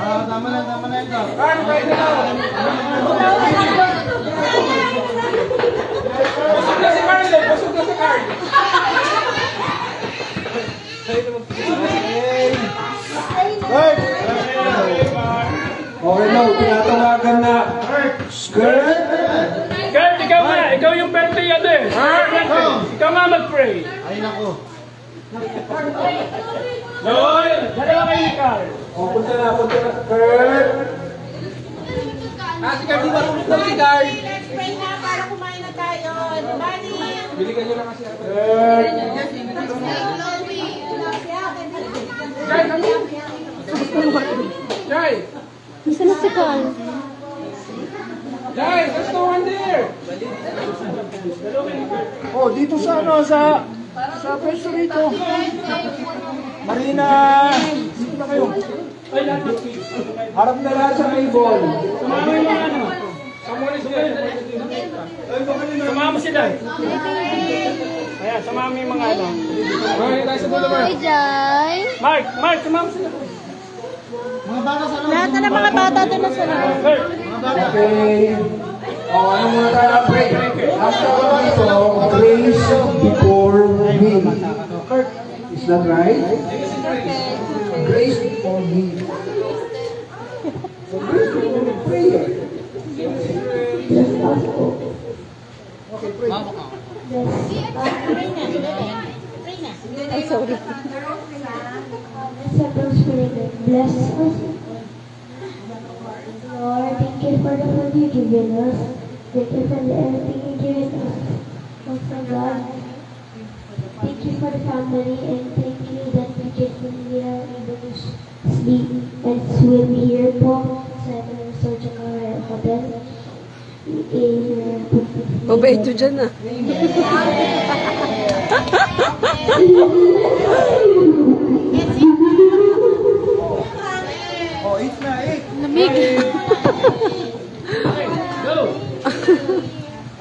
Tama na ito. Busog na si Carl, busog na si Carl. Okay na, tinatawagan na. Skirt! Kurt, ikaw nga. Ikaw yung birthday ano eh. Ikaw nga mag-pray. Ay, naku. Loy, dalawa kayo ni Carl. O, punta na, Skirt! Si Carl, di ba pumunta si Carl? Let's pray na para kumain na tayo. Buddy! Biligan nyo lang kasi ako. Jai! Isa na si Carl. Jai, let's go on there! Oh, dito sa ano, sa pwesto rito. Marina! Dito na kayo. Harap na lahat sa table. Sumama yung mga ano. Sumama sila. Ayan, sumama yung mga ano. Marina tayo sa dulo mo. Hi, Jai. Mark, sumama sila. Mga bata sa loob. Lahat na ng mga bata doon na sa loob. Kurt, Okay. Oh, ano muna tayo pray? After ito, praise before me. Is that right? Grace before me. So, grace before me, prayer. Okay, pray. Ay, sorry. Bless us. Lord, thank you for the food you've given us. Thank you for everything you've given us. Also, God, thank you for the family and thank you that we are able to sleep and swim here po sa resort ng hotel. Mabait to dyan ah. Oh, eat na, eat. Lamig.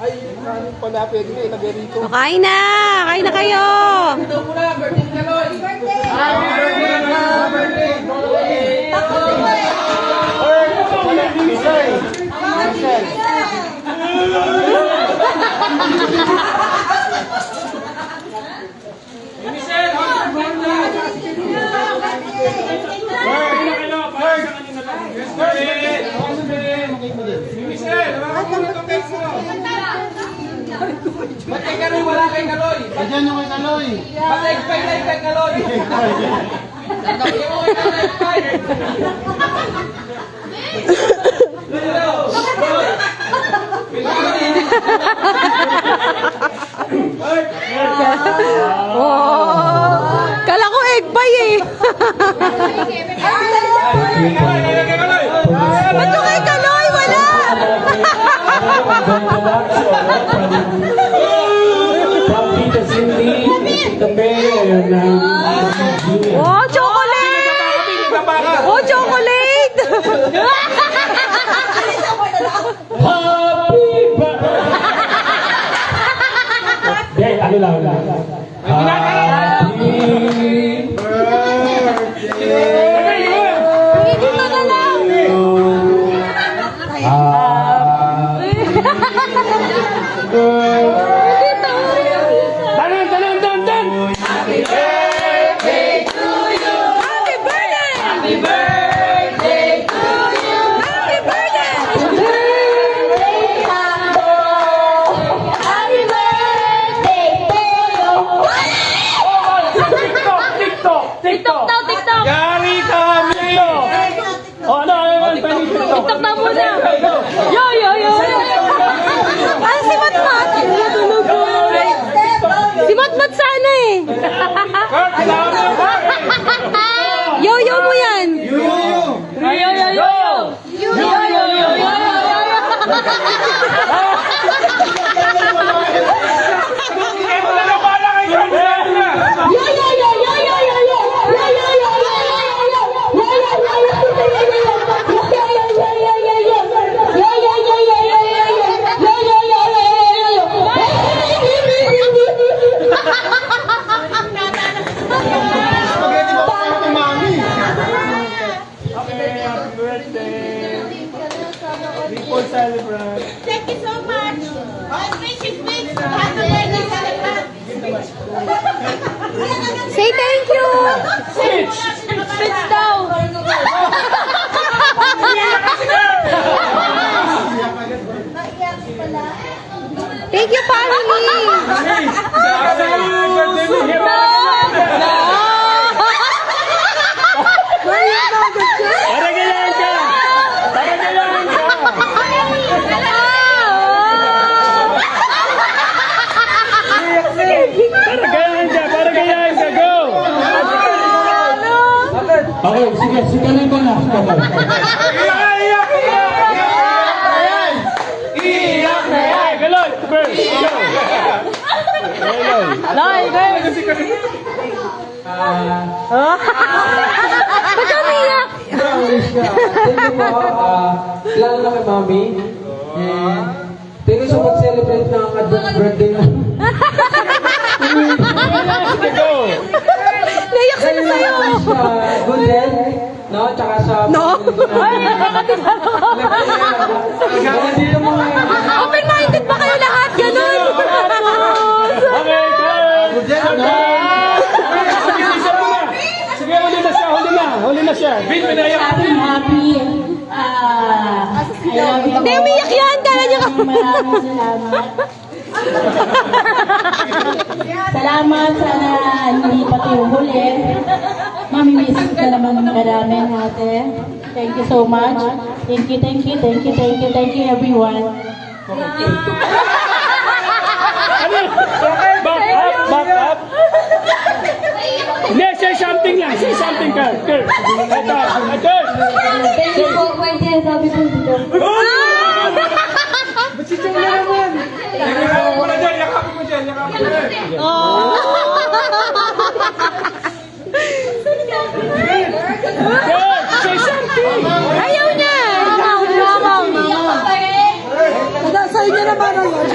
Ay, kanin pala, pwede na ilagay rito. Kain na! Kain na kayo! Michelle, happy birthday! Michelle, hawakan mo itong cake mo. Ba't kay Kaloy wala kay Kaloy? Ayan yung kay Kaloy. Ba't egg-pie na kay Kaloy? Hindi mo kay egg-pie. Oh! Kala ko egg pie eh. Ba't yung kay Kaloy? Wala! Oh, chocolate! Oh, chocolate! Ano lang? Happy Hindi mo na lang! Tanan! Happy birthday! Happy birthday! Happy birthday! TikTok daw, TikTok! Yari kami! Oh, ano, TikTok daw muna! Yo, yo, yo! Ah, si Matmat! Si Matmat sana eh! Kurt, kailangan mo ba? Yo-yo mo yan! Yo, yo, yo! Yo-yo-yo-yo! Ito na lang pala kay Kurt! Spaghetti mo pa kami, mami. Okay, Happy birthday. People celebrate. Thank you so much. Oh, speech. Happy birthday, celebrant. Say thank you. Speech. Speech daw. Thank you, family. Hey, happy birthday mo. Para ganyan ka. Para ganyan ka. Para ganyan ka. Go. Okay, sige, sigarin mo na. Iyak na yan. Galoy. First. Go. Galoy. Ba't ka umiyak? Thank you po. Lalo na kay Mami. And thank you so mag-celebrate ng birthday na. Go. Naiyak sila sa'yo. Good health. No? Tsaka sa... No? Ay, nakakatiba lang ako. Hindi mo Open-minded ba kayo lahat? Ganun. Okay, go. Sige, huli na siya. Bin, pinayak. Happy. Hindi, umiyak yan. Kala niyo ka. Maraming salamat. Salamat. Sana hindi pati yung huli. Mamimiss ka naman marami natin. Thank you so much. Thank you everyone. Back up. Hindi, say something lang. Say something ka. Kurt. Ito. Thank you po for the sabi ko dito. Kurt, say something. Ayaw niya. Sa'yo niya naman o yun.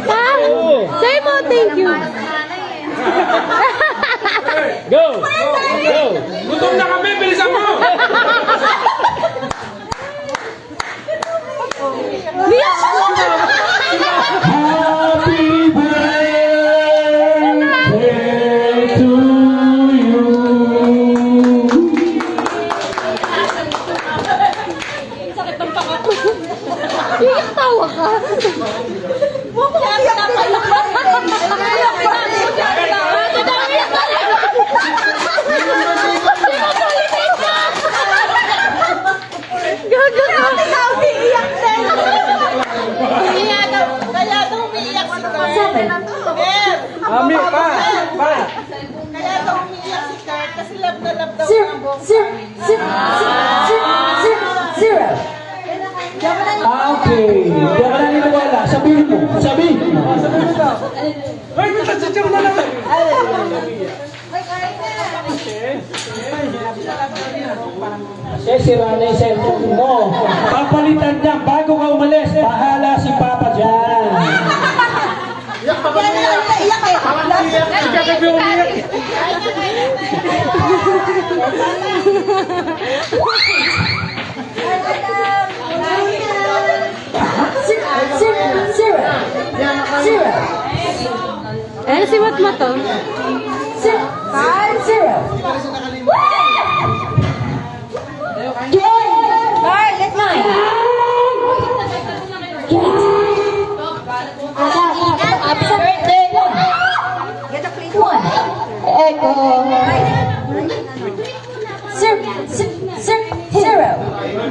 Ha? Say mo, thank you. Go. Gutom na kami. Bilisan mo. Umiyak. Happy birthday to you. Iyak tawa ka. Gaga ka. Kaya daw umiiyak si Kurt. Mami, pa. Kaya daw umiiyak si Kurt kasi love na love daw Zero. Okay. Hindi ka naniniwala. Sabihin mo. Sabihin mo. Ay, magtatsitsam na lang. Sira na yung cellphone mo. Papalitan niya. Bago ka umalis, bahala si Papa dyan. Iyak pa ba niya? Iyak na. Kagabi umiyak. Ano si Wat mo to? Zero.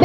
B.